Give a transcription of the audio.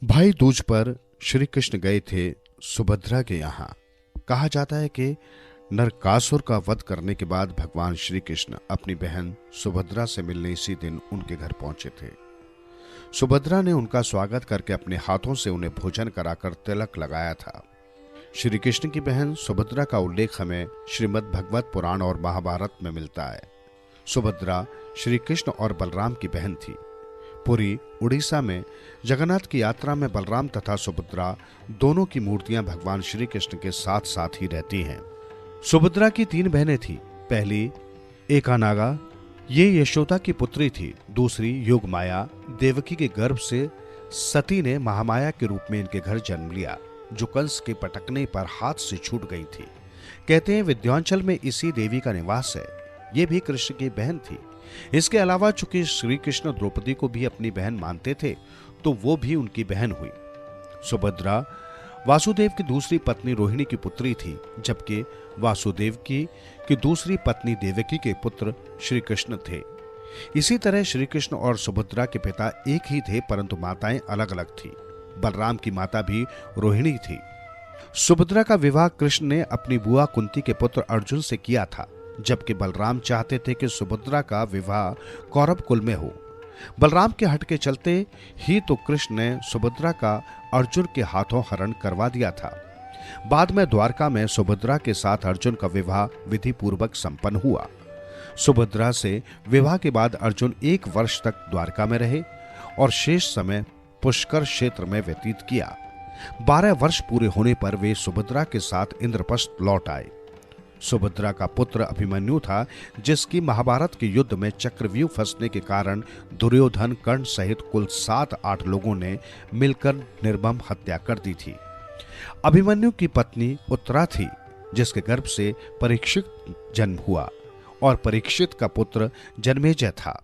भाई दूज पर श्री कृष्ण गए थे सुभद्रा के यहाँ। कहा जाता है कि नरकासुर का वध करने के बाद भगवान श्री कृष्ण अपनी बहन सुभद्रा से मिलने इसी दिन उनके घर पहुंचे थे। सुभद्रा ने उनका स्वागत करके अपने हाथों से उन्हें भोजन कराकर तिलक लगाया था। श्री कृष्ण की बहन सुभद्रा का उल्लेख हमें श्रीमद् भगवत पुराण और महाभारत में मिलता है। सुभद्रा श्री कृष्ण और बलराम की बहन थी। पुरी उड़ीसा में जगन्नाथ की यात्रा में बलराम तथा सुभद्रा दोनों की मूर्तियां भगवान श्री कृष्ण के साथ साथ ही रहती हैं। सुभद्रा की 3 बहनें थीं। पहली एकानागा, ये यशोदा की पुत्री थी। दूसरी योगमाया, देवकी के गर्भ से सती ने महामाया के रूप में इनके घर जन्म लिया, जो कंस के पटकने पर हाथ से छूट गई थी। कहते हैं विंध्याचल में इसी देवी का निवास है। ये भी कृष्ण की बहन थी। इसके अलावा चूंकि श्री कृष्ण द्रौपदी को भी अपनी बहन मानते थे, तो वो भी उनकी बहन हुई। सुभद्रा वासुदेव की दूसरी पत्नी रोहिणी की पुत्री थी, जबकि वासुदेव की दूसरी पत्नी देवकी के पुत्र श्री कृष्ण थे। इसी तरह श्री कृष्ण और सुभद्रा के पिता एक ही थे, परंतु माताएं अलग अलग थी। बलराम की माता भी रोहिणी थी। सुभद्रा का विवाह कृष्ण ने अपनी बुआ कुंती के पुत्र अर्जुन से किया था, जबकि बलराम चाहते थे कि सुभद्रा का विवाह कौरव कुल में हो। बलराम के हट के चलते ही तो कृष्ण ने सुभद्रा का अर्जुन के हाथों हरण करवा दिया था। बाद में द्वारका में सुभद्रा के साथ अर्जुन का विवाह विधि पूर्वक संपन्न हुआ। सुभद्रा से विवाह के बाद अर्जुन 1 वर्ष तक द्वारका में रहे और शेष समय पुष्कर क्षेत्र में व्यतीत किया। 12 वर्ष पूरे होने पर वे सुभद्रा के साथ इंद्रप्रस्थ लौट आए। सुभद्रा का पुत्र अभिमन्यु था, जिसकी महाभारत के युद्ध में चक्रव्यूह फंसने के कारण दुर्योधन, कर्ण सहित कुल 7-8 लोगों ने मिलकर निर्मम हत्या कर दी थी। अभिमन्यु की पत्नी उत्तरा थी, जिसके गर्भ से परीक्षित जन्म हुआ और परीक्षित का पुत्र जन्मेजय था।